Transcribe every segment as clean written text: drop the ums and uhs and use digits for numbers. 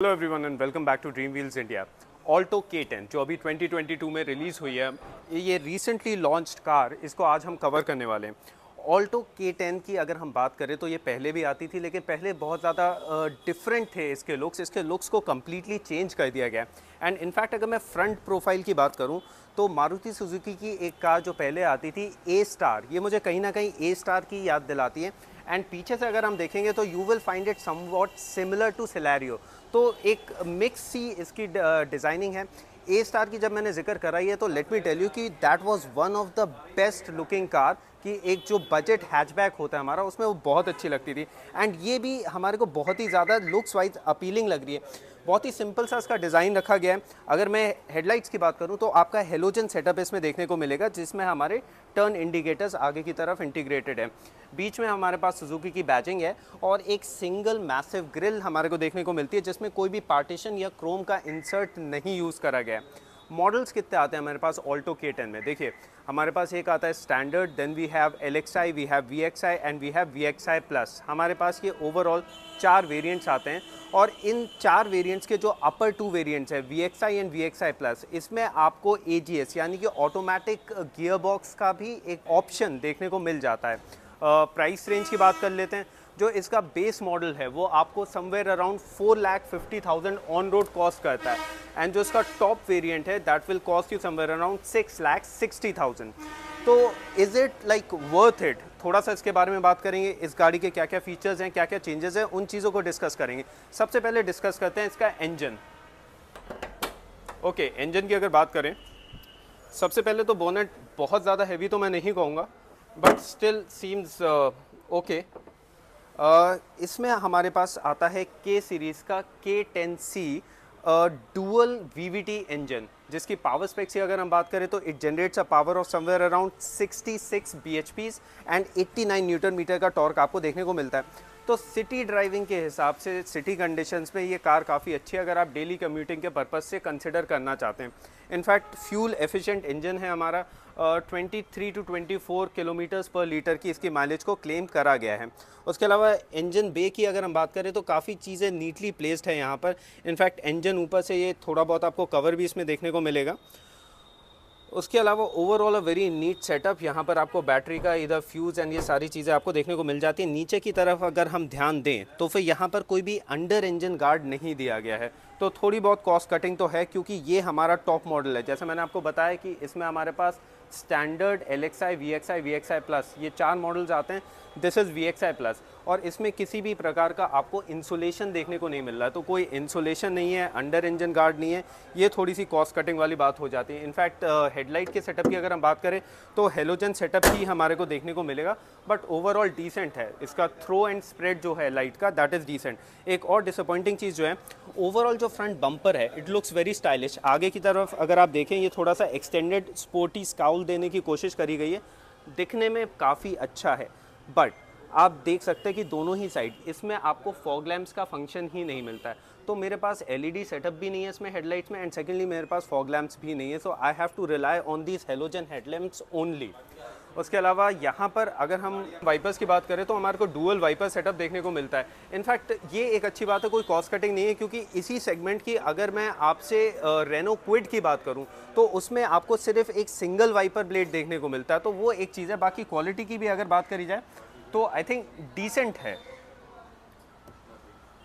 Hello everyone and welcome back to Dream Wheels India. Alto K10 जो अभी 2022 में release हुई है, ये रिसेंटली लॉन्च्ड कार, इसको आज हम कवर करने वाले हैं। ऑल्टो K10 की अगर हम बात करें तो ये पहले भी आती थी, लेकिन पहले बहुत ज़्यादा डिफरेंट थे इसके लुक्स को कम्प्लीटली चेंज कर दिया गया। एंड इनफैक्ट अगर मैं फ्रंट प्रोफाइल की बात करूँ तो मारुति सुजुकी की एक कार जो पहले आती थी ए स्टार, ये मुझे कहीं ना कहीं ए स्टार की याद दिलाती है। एंड पीछे से अगर हम देखेंगे तो you will find it somewhat similar to Celerio, तो एक मिक्स सी इसकी डिज़ाइनिंग है। ए स्टार की जब मैंने जिक्र कराई है तो लेट मी टेल यू कि that was one of the best looking car, कि एक जो बजट हैचबैक होता है हमारा, उसमें वो बहुत अच्छी लगती थी। एंड ये भी हमारे को बहुत ही ज़्यादा लुक्स वाइज अपीलिंग लग रही है। बहुत ही सिंपल सा इसका डिज़ाइन रखा गया है। अगर मैं हेडलाइट्स की बात करूं तो आपका हेलोजन सेटअप इसमें देखने को मिलेगा, जिसमें हमारे टर्न इंडिकेटर्स आगे की तरफ इंटीग्रेटेड है। बीच में हमारे पास सुजुकी की बैजिंग है और एक सिंगल मैसिव ग्रिल हमारे को देखने को मिलती है, जिसमें कोई भी पार्टीशन या क्रोम का इंसर्ट नहीं यूज़ करा गया है। मॉडल्स कितने आते हैं हमारे पास ऑल्टो K10 में? देखिए, हमारे पास एक आता है standard, then we have LXI, we have VXI and we have VXI plus. हमारे पास ये ओवरऑल 4 वेरिएंट्स आते हैं और इन 4 वेरिएंट्स के जो अपर 2 वेरिएंट्स है VXI एंड VXI प्लस, इसमें आपको AGS यानी कि ऑटोमेटिक गियर बॉक्स का भी एक ऑप्शन देखने को मिल जाता है। प्राइस रेंज की बात कर लेते हैं। जो इसका बेस मॉडल है वो आपको somewhere around 4,50,000 on road cost करता है, एंड जो इसका टॉप वेरिएंट है that will cost you somewhere around 6,60,000। तो is it like worth it? थोड़ा सा इसके बारे में बात करेंगे, इस गाड़ी के क्या क्या फीचर्स हैं, क्या क्या चेंजेस हैं, उन चीज़ों को डिस्कस करेंगे। सबसे पहले डिस्कस करते हैं इसका इंजन। ओके, इंजन की अगर बात करें, सबसे पहले तो बोनेट बहुत ज़्यादा हैवी तो मैं नहीं कहूँगा, बट स्टिल सीम्स ओके। इसमें हमारे पास आता है K सीरीज़ का K10C डुअल VVT इंजन, जिसकी पावर स्पेक्स की अगर हम बात करें तो it generates a power of somewhere around 66 bhps and 89 newton metre का टॉर्क आपको देखने को मिलता है। तो सिटी ड्राइविंग के हिसाब से सिटी कंडीशंस में ये कार काफ़ी अच्छी है, अगर आप डेली कम्यूटिंग के पर्पज़ से कंसिडर करना चाहते हैं। इनफैक्ट फ्यूल एफिशिएंट इंजन है हमारा। 23 टू 24 किलोमीटर्स पर लीटर की इसकी माइलेज को क्लेम करा गया है। उसके अलावा इंजन बे की अगर हम बात करें तो काफ़ी चीज़ें नीटली प्लेस्ड है यहाँ पर। इनफैक्ट इंजन ऊपर से ये थोड़ा बहुत आपको कवर भी इसमें देखने को मिलेगा। उसके अलावा overall a very neat setup. यहाँ पर आपको बैटरी का इधर फ्यूज़ एंड ये सारी चीज़ें आपको देखने को मिल जाती हैं। नीचे की तरफ अगर हम ध्यान दें तो फिर यहाँ पर कोई भी अंडर इंजन गार्ड नहीं दिया गया है, तो थोड़ी बहुत कॉस्ट कटिंग तो है, क्योंकि ये हमारा टॉप मॉडल है। जैसे मैंने आपको बताया कि इसमें हमारे पास standard, LXI, VXI, VXI plus, ये 4 मॉडल्स आते हैं। दिस इज़ VXI प्लस, और इसमें किसी भी प्रकार का आपको इंसुलेशन देखने को नहीं मिल रहा, तो कोई इंसुलेशन नहीं है, अंडर इंजन गार्ड नहीं है। ये थोड़ी सी कॉस्ट कटिंग वाली बात हो जाती है। इनफैक्ट हेडलाइट के सेटअप की अगर हम बात करें तो हेलोजन सेटअप ही हमारे को देखने को मिलेगा, बट ओवरऑल डिसेंट है। इसका थ्रो एंड स्प्रेड जो है लाइट का, दैट इज़ डिसेंट। एक और डिसअपॉइंटिंग चीज़ जो है, ओवरऑल जो फ्रंट बम्पर है इट लुक्स वेरी स्टाइलिश। आगे की तरफ अगर आप देखें, ये थोड़ा सा एक्सटेंडेड स्पोर्टी स्काउल देने की कोशिश करी गई है, दिखने में काफ़ी अच्छा है। बट आप देख सकते हैं कि दोनों ही साइड इसमें आपको फॉग लैंप्स का फंक्शन ही नहीं मिलता है। तो मेरे पास LED सेटअप भी नहीं है इसमें हेडलाइट्स में, एंड सेकेंडली मेरे पास फॉग लैंप्स भी नहीं है, so I have to rely on these halogen headlamps only. उसके अलावा यहाँ पर अगर हम वाइपर्स की बात करें तो हमारे को डुअल वाइपर सेटअप देखने को मिलता है। इनफैक्ट ये एक अच्छी बात है, कोई कॉस्ट कटिंग नहीं है, क्योंकि इसी सेगमेंट की अगर मैं आपसे रेनो क्विड की बात करूँ तो उसमें आपको सिर्फ एक सिंगल वाइपर ब्लेड देखने को मिलता है, तो वो एक चीज़ है। बाकी क्वालिटी की भी अगर बात करी जाए तो आई थिंक डिसेंट है।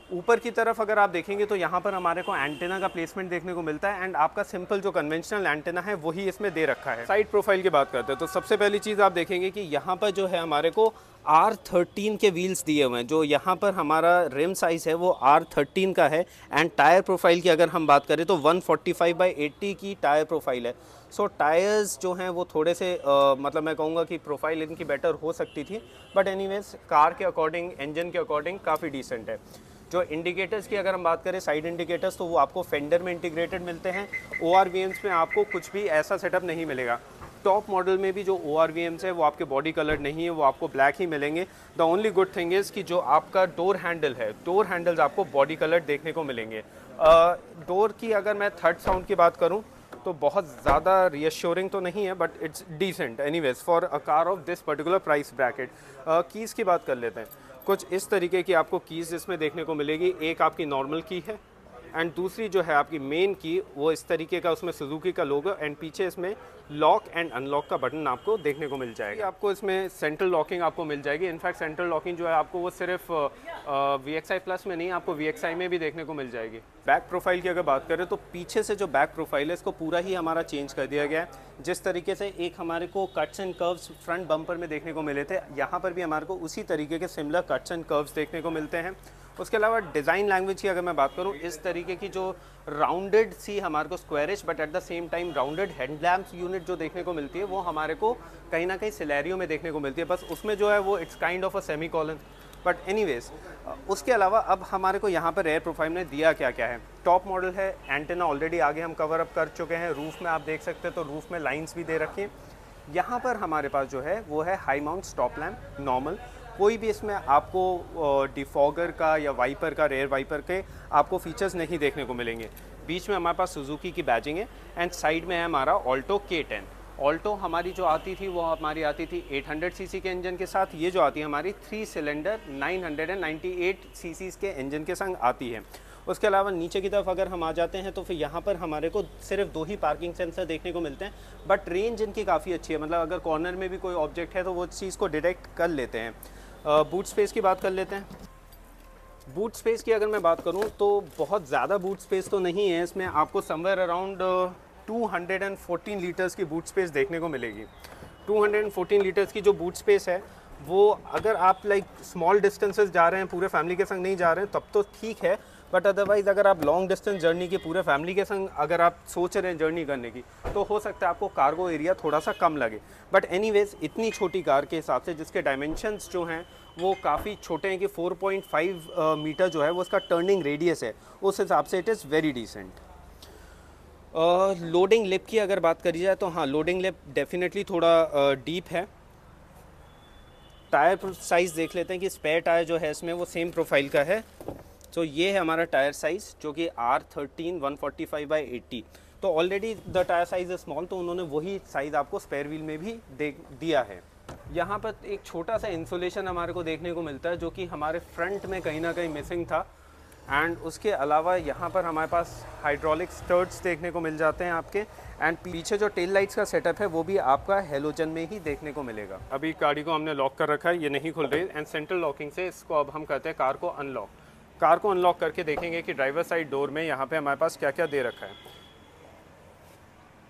ऊपर की तरफ अगर आप देखेंगे तो यहाँ पर हमारे को एंटेना का प्लेसमेंट देखने को मिलता है, एंड आपका सिंपल जो कन्वेंशनल एंटेना है वही इसमें दे रखा है। साइड प्रोफाइल की बात करते हैं तो सबसे पहली चीज़ आप देखेंगे कि यहाँ पर जो है हमारे को R13 के व्हील्स दिए हुए हैं। जो यहाँ पर हमारा रिम साइज़ है वो R13 का है, एंड टायर प्रोफाइल की अगर हम बात करें तो 145/80 की टायर प्रोफाइल है। सो टायर्स जो हैं वो थोड़े से मतलब मैं कहूँगा कि प्रोफाइल इनकी बेटर हो सकती थी, बट एनीवेज कार के अकॉर्डिंग, इंजन के अकॉर्डिंग काफ़ी डिसेंट है। जो इंडिकेटर्स की अगर हम बात करें, साइड इंडिकेटर्स, तो वो आपको फेंडर में इंटीग्रेटेड मिलते हैं। ORVMs में आपको कुछ भी ऐसा सेटअप नहीं मिलेगा। टॉप मॉडल में भी जो ORVMs है वो आपके बॉडी कलर नहीं है, वो आपको ब्लैक ही मिलेंगे। The only good thing is कि जो आपका डोर हैंडल है, डोर हैंडल्स आपको बॉडी कलर देखने को मिलेंगे। डोर की अगर मैं थर्ड साउंड की बात करूँ तो बहुत ज़्यादा रियश्योरिंग तो नहीं है, but it's decent anyways for a car of this particular price bracket. Keys की बात कर लेते हैं। कुछ इस तरीके की आपको कीज़ इसमें देखने को मिलेगी। एक आपकी नॉर्मल की है, एंड दूसरी जो है आपकी मेन की, वो इस तरीके का उसमें सुजुकी का लोगो, एंड पीछे इसमें लॉक एंड अनलॉक का बटन आपको देखने को मिल जाएगा। आपको इसमें सेंट्रल लॉकिंग आपको मिल जाएगी। इनफैक्ट सेंट्रल लॉकिंग जो है आपको वो सिर्फ VXI प्लस में नहीं, आपको VXI में भी देखने को मिल जाएगी। बैक प्रोफाइल की अगर बात करें तो पीछे से जो बैक प्रोफाइल है इसको पूरा ही हमारा चेंज कर दिया गया है। जिस तरीके से एक हमारे को cuts and curves front bumper में देखने को मिले थे, यहाँ पर भी हमारे को उसी तरीके के सिमिलर कट्स एंड कर्व्स देखने को मिलते हैं। उसके अलावा डिज़ाइन लैंग्वेज की अगर मैं बात करूँ, इस तरीके की जो राउंडेड सी हमारे को squarish but at the same time rounded headlamps unit जो देखने को मिलती है, वो हमारे को कहीं ना कहीं सिलेरियो में देखने को मिलती है। बस उसमें जो है वो it's kind of a semi colon, but anyways उसके अलावा अब हमारे को यहाँ पर रेयर प्रोफाइल में दिया क्या क्या है। टॉप मॉडल है, एंटेना ऑलरेडी आगे हम कवर अप कर चुके हैं। रूफ में आप देख सकते हैं तो रूफ में लाइंस भी दे रखी हैं। यहाँ पर हमारे पास जो है वो है high mount stop lamp normal. कोई भी इसमें आपको डिफॉगर का या वाइपर का, रेयर वाइपर के आपको फीचर्स नहीं देखने को मिलेंगे। बीच में हमारे पास सुजुकी की बैजिंग है एंड साइड में है हमारा ऑल्टो K10। ऑल्टो हमारी जो आती थी वो हमारी आती थी 800 सीसी के इंजन के साथ। ये जो आती है हमारी 3 सिलेंडर 998 सीसी के इंजन के संग आती है। उसके अलावा नीचे की तरफ अगर हम आ जाते हैं तो फिर यहाँ पर हमारे को सिर्फ 2 ही पार्किंग सेंसर देखने को मिलते हैं, बट रेंज इनकी काफ़ी अच्छी है। मतलब अगर कॉर्नर में भी कोई ऑब्जेक्ट है तो वो चीज़ को डिटेक्ट कर लेते हैं। बूट स्पेस की बात कर लेते हैं। बूट स्पेस की अगर मैं बात करूं तो बहुत ज़्यादा बूट स्पेस तो नहीं है इसमें। आपको समवेयर अराउंड 214 लीटर्स की बूट स्पेस देखने को मिलेगी। 214 लीटर्स की जो बूट स्पेस है वो अगर आप लाइक स्मॉल डिस्टेंसेस जा रहे हैं, पूरे फैमिली के संग नहीं जा रहे हैं, तब तो ठीक है। बट अदरवाइज़ अगर आप लॉन्ग डिस्टेंस जर्नी की पूरे फैमिली के संग अगर आप सोच रहे हैं जर्नी करने की, तो हो सकता है आपको कार्गो एरिया थोड़ा सा कम लगे। बट एनीवेज इतनी छोटी कार के हिसाब से, जिसके डायमेंशंस जो हैं वो काफ़ी छोटे हैं कि 4.5 मीटर जो है वो उसका टर्निंग रेडियस है, उस हिसाब से it is very decent. Loading lip की अगर बात करी जाए तो हाँ, लोडिंग लिप डेफिनेटली थोड़ा डीप है। टायर साइज़ देख लेते हैं कि स्पेयर टायर जो है इसमें वो सेम प्रोफाइल का है। तो ये है हमारा टायर साइज़ जो कि R13 145/80। तो ऑलरेडी द टायर साइज़ है स्मॉल, तो उन्होंने वही साइज़ आपको स्पेयर व्हील में भी दिया है। यहाँ पर एक छोटा सा इंसुलेशन हमारे को देखने को मिलता है जो कि हमारे फ्रंट में कहीं ना कहीं मिसिंग था। एंड उसके अलावा यहाँ पर हमारे पास हाइड्रोलिक स्टर्ट्स देखने को मिल जाते हैं आपके। एंड पीछे जो टेल लाइट्स का सेटअप है वो भी आपका हेलोजन में ही देखने को मिलेगा। अभी गाड़ी को हमने लॉक कर रखा है, ये नहीं खुल रही, एंड सेंट्रल लॉकिंग से इसको अब हम कहते हैं कार को अनलॉक। कार को अनलॉक करके देखेंगे कि ड्राइवर साइड डोर में यहाँ पे हमारे पास क्या क्या दे रखा है।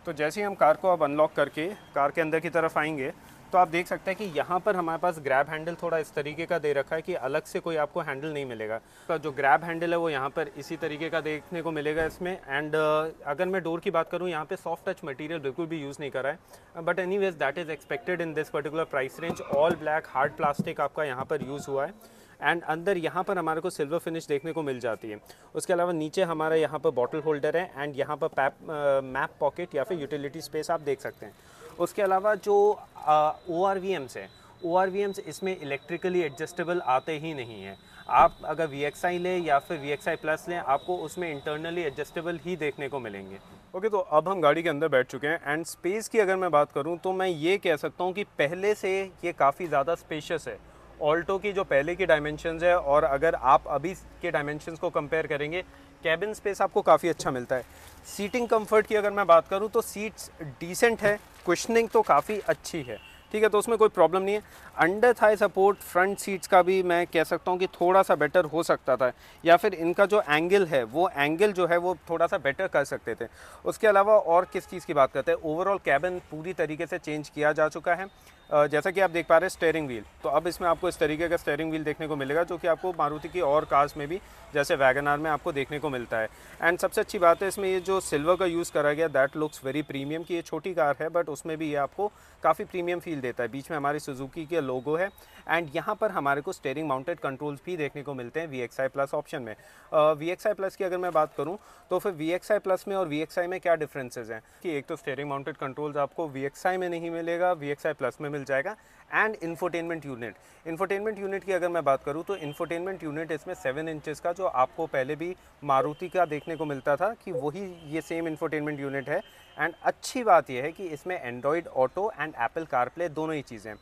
तो जैसे ही हम कार को अब अनलॉक करके कार के अंदर की तरफ आएंगे तो आप देख सकते हैं कि यहाँ पर हमारे पास ग्रैब हैंडल थोड़ा इस तरीके का दे रखा है कि अलग से कोई आपको हैंडल नहीं मिलेगा। तो जो ग्रैब हैंडल है वो यहाँ पर इसी तरीके का देखने को मिलेगा इसमें। एंड अगर मैं डोर की बात करूँ, यहाँ पे सॉफ्ट टच मटेरियल बिल्कुल भी यूज़ नहीं करा है, but anyways that is expected in this particular price range. All black hard plastic आपका यहाँ पर यूज़ हुआ है। एंड अंदर यहाँ पर हमारे को सिल्वर फिनिश देखने को मिल जाती है। उसके अलावा नीचे हमारा यहाँ पर बॉटल होल्डर है एंड यहाँ पर मैप पॉकेट या फिर यूटिलिटी स्पेस आप देख सकते हैं। उसके अलावा जो ORVMs है, ORVMs इसमें इलेक्ट्रिकली एडजस्टेबल आते ही नहीं हैं। आप अगर VXI लें या फिर VXI प्लस लें, आपको उसमें इंटरनली एडजस्टेबल ही देखने को मिलेंगे। ओके, तो अब हम गाड़ी के अंदर बैठ चुके हैं एंड स्पेस की अगर मैं बात करूं तो मैं ये कह सकता हूं कि पहले से ये काफ़ी ज़्यादा स्पेशियस है। ऑल्टो की जो पहले की डायमेंशंस है और अगर आप अभी के डायमेंशंस को कंपेयर करेंगे, कैबिन स्पेस आपको काफ़ी अच्छा मिलता है। सीटिंग कंफर्ट की अगर मैं बात करूं तो सीट्स डिसेंट है, कुशनिंग तो काफ़ी अच्छी है, ठीक है, तो उसमें कोई प्रॉब्लम नहीं है। Under Thai support front seats का भी मैं कह सकता हूँ कि थोड़ा सा बेटर हो सकता था, या फिर इनका जो एंगल है वो एंगल जो है वो थोड़ा सा बेटर कर सकते थे। उसके अलावा और किस चीज़ की बात करते हैं, ओवरऑल कैबिन पूरी तरीके से चेंज किया जा चुका है। जैसा कि आप देख पा रहे हैं स्टीयरिंग व्हील, तो अब इसमें आपको इस तरीके का स्टीयरिंग व्हील देखने को मिलेगा जो कि आपको मारुति की और कार्स में भी जैसे वैगन आर में आपको देखने को मिलता है। एंड सबसे अच्छी बात है इसमें ये जो सिल्वर का यूज़ करा गया, दैट लुक्स वेरी प्रीमियम। कि ये छोटी कार है बट उसमें भी ये आपको काफ़ी प्रीमियम फील देता है। बीच में हमारी सुजुकी के लोगो है एंड यहाँ पर हमारे को स्टीयरिंग माउंटेड कंट्रोल्स भी देखने को मिलते हैं VXI प्लस ऑप्शन में। VXI प्लस की अगर मैं बात करूँ तो फिर VXI प्लस में और VXI में क्या डिफरेंसेस हैं कि एक तो स्टीयरिंग माउंटेड कंट्रोल्स आपको VXI में नहीं मिलेगा, VXI प्लस में मिल जाएगा। एंड इंफोटेनमेंट यूनिट की अगर मैं बात करूँ तो इंफोटेनमेंट यूनिट इसमें 7 इंचेस का, जो आपको पहले भी मारुति का देखने को मिलता था कि वही ये सेम इंफोटेनमेंट यूनिट है। एंड अच्छी बात यह है कि इसमें Android auto and Apple CarPlay दोनों ही चीज़ें।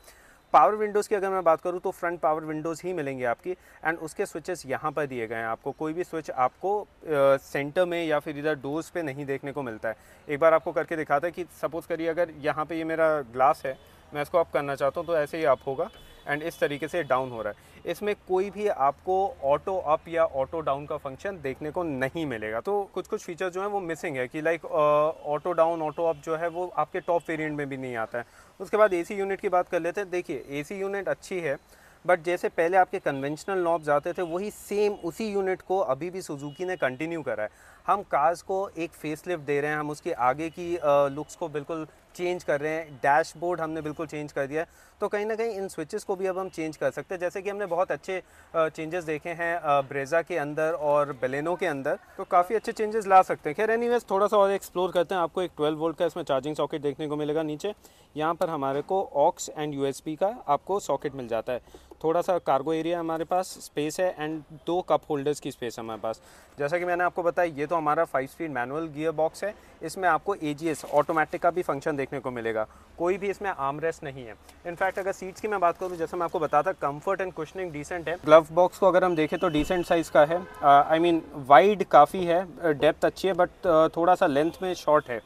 पावर विंडोज़ की अगर मैं बात करूँ तो फ्रंट पावर विंडोज़ ही मिलेंगी आपकी, एंड उसके स्विचेस यहाँ पर दिए गए हैं आपको। कोई भी स्विच आपको सेंटर में या फिर इधर डोर्स पे नहीं देखने को मिलता है। एक बार आपको करके दिखाता है कि सपोज़ करिए अगर यहाँ पे ये मेरा ग्लास है, मैं इसको अप करना चाहता हूँ तो ऐसे ही अप होगा एंड इस तरीके से डाउन हो रहा है। इसमें कोई भी आपको ऑटो अप या ऑटो डाउन का फंक्शन देखने को नहीं मिलेगा। तो कुछ कुछ फीचर्स जो हैं वो मिसिंग है कि like auto down auto up जो है वो आपके टॉप वेरिएंट में भी नहीं आता है। उसके बाद एसी यूनिट की बात कर लेते हैं। देखिए एसी यूनिट अच्छी है, बट जैसे पहले आपके कन्वेंशनल नॉब्स आते थे वही सेम उसी यूनिट को अभी भी सुजुकी ने कंटिन्यू करा है। हम कार्स को एक फेसलिफ्ट दे रहे हैं, हम उसके आगे की लुक्स को बिल्कुल चेंज कर रहे हैं, डैशबोर्ड हमने बिल्कुल चेंज कर दिया है। तो कहीं ना कहीं इन स्विचेस को भी अब हम चेंज कर सकते हैं, जैसे कि हमने बहुत अच्छे चेंजेस देखे हैं ब्रेजा के अंदर और बेलेनो के अंदर, तो काफ़ी अच्छे चेंजेस ला सकते हैं। खैर एनीवेज थोड़ा सा और एक्सप्लोर करते हैं। आपको एक 12 वोल्ट का इसमें चार्जिंग सॉकेट देखने को मिलेगा नीचे। यहाँ पर हमारे को ऑक्स एंड यूएसबी का आपको सॉकेट मिल जाता है। थोड़ा सा कार्गो एरिया हमारे पास स्पेस है एंड 2 कप होल्डर्स की स्पेस है हमारे पास। जैसा कि मैंने आपको बताया ये तो हमारा 5 स्पीड मैनुअल गियर बॉक्स है। इसमें आपको AGS ऑटोमेटिक का भी फंक्शन देखने को मिलेगा। कोई भी इसमें आर्मरेस्ट नहीं है। इनफैक्ट अगर सीट्स की मैं बात करूँ, जैसे मैं आपको बताता, कंफर्ट एंड कुशनिंग डिसेंट है। ग्लव बॉक्स को अगर हम देखें तो डिसेंट साइज़ का है। आई मीन वाइड काफ़ी है, डेप्थ अच्छी है, बट थोड़ा सा लेंथ में शॉर्ट है।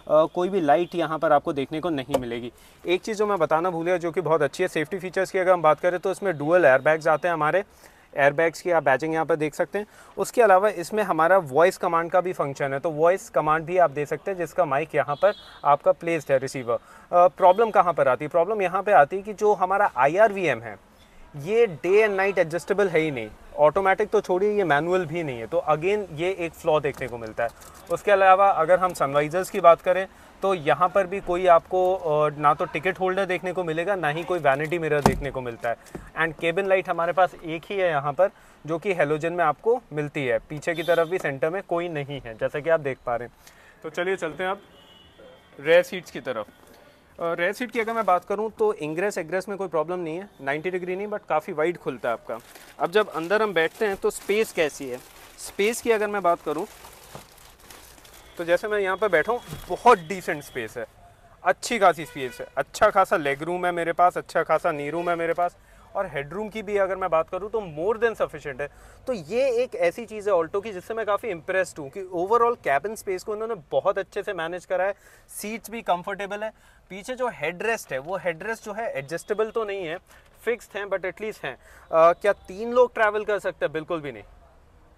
कोई भी लाइट यहाँ पर आपको देखने को नहीं मिलेगी। एक चीज़ जो मैं बताना भूल गया जो कि बहुत अच्छी है, सेफ्टी फीचर्स की अगर हम बात करें तो इसमें डुअल एयरबैग्स आते हैं हमारे। एयरबैग्स की आप बैजिंग यहाँ पर देख सकते हैं। उसके अलावा इसमें हमारा वॉइस कमांड का भी फंक्शन है, तो वॉइस कमांड भी आप दे सकते हैं, जिसका माइक यहाँ पर आपका प्लेस्ड है रिसीवर। प्रॉब्लम कहाँ पर आती है? प्रॉब्लम यहाँ पर आती है कि जो हमारा IRVM है ये डे एंड नाइट एडजस्टेबल है ही नहीं। ऑटोमेटिक तो छोड़िए, ये मैनुअल भी नहीं है, तो अगेन ये एक फ्लॉ देखने को मिलता है। उसके अलावा अगर हम सनवाइजर्स की बात करें तो यहाँ पर भी कोई आपको ना तो टिकट होल्डर देखने को मिलेगा, ना ही कोई वैनिटी मिरर देखने को मिलता है। एंड केबिन लाइट हमारे पास एक ही है यहाँ पर, जो कि हेलोजन में आपको मिलती है। पीछे की तरफ भी सेंटर में कोई नहीं है, जैसा कि आप देख पा रहे हैं। तो चलिए चलते हैं अब रेयर सीट्स की तरफ। रेयर सीट की अगर मैं बात करूं तो इंग्रेस एग्रेस में कोई प्रॉब्लम नहीं है, 90 डिग्री नहीं, बट काफ़ी वाइड खुलता है आपका। अब जब अंदर हम बैठते हैं तो स्पेस कैसी है? स्पेस की अगर मैं बात करूं तो जैसे मैं यहाँ पर बैठा हूँ, बहुत डिसेंट स्पेस है, अच्छी खासी स्पेस है, अच्छा खासा लेग रूम है मेरे पास, अच्छा खासा नी रूम है मेरे पास, और हेडरूम की भी अगर मैं बात करूं तो मोर देन सफिशिएंट है। तो ये एक ऐसी चीज़ है ऑल्टो की जिससे मैं काफ़ी इंप्रेस्ड हूँ कि ओवरऑल कैबिन स्पेस को उन्होंने बहुत अच्छे से मैनेज करा है। सीट्स भी कंफर्टेबल है। पीछे जो हेडरेस्ट है वो हेडरेस्ट जो है एडजस्टेबल तो नहीं है, फिक्स्ड हैं, बट एटलीस्ट हैं। क्या 3 लोग ट्रैवल कर सकते हैं? बिल्कुल भी नहीं।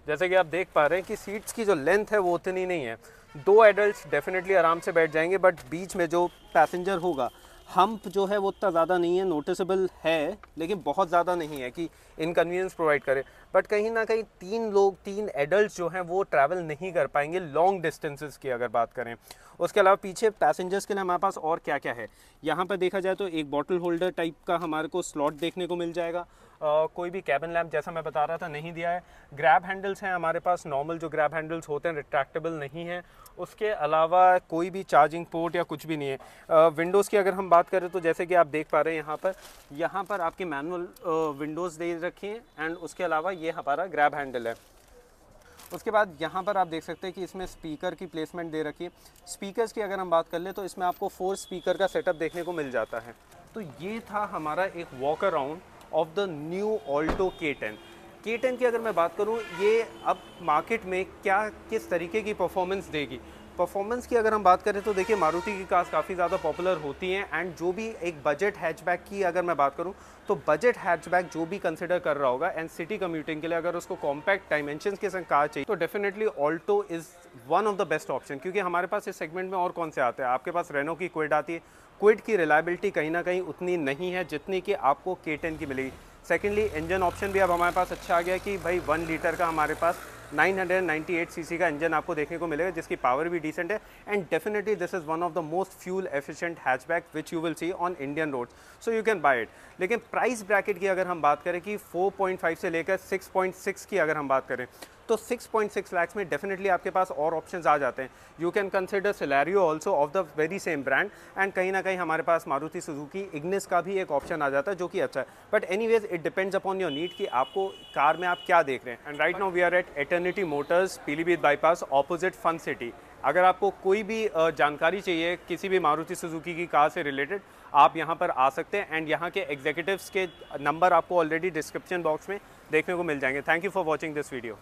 जैसे कि आप देख पा रहे हैं कि सीट्स की जो लेंथ है वो उतनी नहीं है। 2 एडल्ट्स डेफिनेटली आराम से बैठ जाएंगे, बट बीच में जो पैसेंजर होगा, हम्प जो है वो उतना ज़्यादा नहीं है, नोटिसेबल है, लेकिन बहुत ज़्यादा नहीं है कि इनकन्वीनियंस प्रोवाइड करे। बट कहीं ना कहीं 3 एडल्ट्स जो हैं वो ट्रैवल नहीं कर पाएंगे लॉन्ग डिस्टेंसेस की अगर बात करें। उसके अलावा पीछे पैसेंजर्स के लिए हमारे पास और क्या क्या है, यहाँ पर देखा जाए तो एक बॉटल होल्डर टाइप का हमारे को स्लॉट देखने को मिल जाएगा। कोई भी कैबिन लैम्प जैसा मैं बता रहा था नहीं दिया है। ग्रैब हैंडल्स हैं हमारे पास, नॉर्मल जो ग्रैब हैंडल्स होते हैं, रिट्रैक्टेबल नहीं है। उसके अलावा कोई भी चार्जिंग पोर्ट या कुछ भी नहीं है। विंडोज़ की अगर हम बात करें तो जैसे कि आप देख पा रहे हैं यहाँ पर आपकी मैनुअल विंडोज़ दे रखी हैं, एंड उसके अलावा ये हमारा ग्रैब हैंडल है। उसके बाद यहाँ पर आप देख सकते हैं कि इसमें स्पीकर की प्लेसमेंट दे रखी है। स्पीकर्स की अगर हम बात कर ले तो इसमें आपको 4 स्पीकर का सेटअप देखने को मिल जाता है। तो ये था हमारा एक walk around of the new Alto K10। K10 की अगर मैं बात करूँ, ये अब मार्केट में किस तरीके की परफॉर्मेंस देगी। परफॉर्मेंस की अगर हम बात करें तो देखिए मारुति की कार्स काफ़ी ज़्यादा पॉपुलर होती हैं, एंड जो भी एक बजट हैचबैक की अगर मैं बात करूं तो बजट हैचबैक जो भी कंसिडर कर रहा होगा एंड सिटी कम्यूटिंग के लिए अगर उसको कॉम्पैक्ट डायमेंशंस के संग कार चाहिए तो definitely Alto is one of the best option. क्योंकि हमारे पास इस सेगमेंट में और कौन से आते हैं, आपके पास रेनो की क्विड आती है। क्विड की रिलायबिलिटी कहीं ना कहीं उतनी नहीं है जितनी कि आपको K10 की मिलेगी। सेकेंडली इंजन ऑप्शन भी अब हमारे पास अच्छा आ गया कि भाई 1 लीटर का हमारे पास 998 सीसी का इंजन आपको देखने को मिलेगा, जिसकी पावर भी डिसेंट है, and definitely this is one of the most fuel efficient hatchback which you will see on Indian roads, so you can buy it. लेकिन प्राइस ब्रैकेट की अगर हम बात करें कि 4.5 से लेकर 6.6 की अगर हम बात करें तो 6.6 लाख में डेफिनेटली आपके पास और ऑप्शंस आ जाते हैं। You can consider Celerio also of the very same brand, and कहीं ना कहीं हमारे पास मारुति सुजुकी इग्निस का भी एक ऑप्शन आ जाता है जो कि अच्छा है। But anyways it depends upon your need कि आपको कार में आप क्या देख रहे हैं। And right now we are at Eternity Motors, Pilibhit bypass, opposite Fun City. अगर आपको कोई भी जानकारी चाहिए किसी भी मारुति सुजुकी की कार से रिलेटेड, आप यहाँ पर आ सकते हैं, एंड यहाँ के एग्जीक्यूटिव्स के नंबर आपको ऑलरेडी डिस्क्रिप्शन बॉक्स में देखने को मिल जाएंगे। Thank you for watching this video.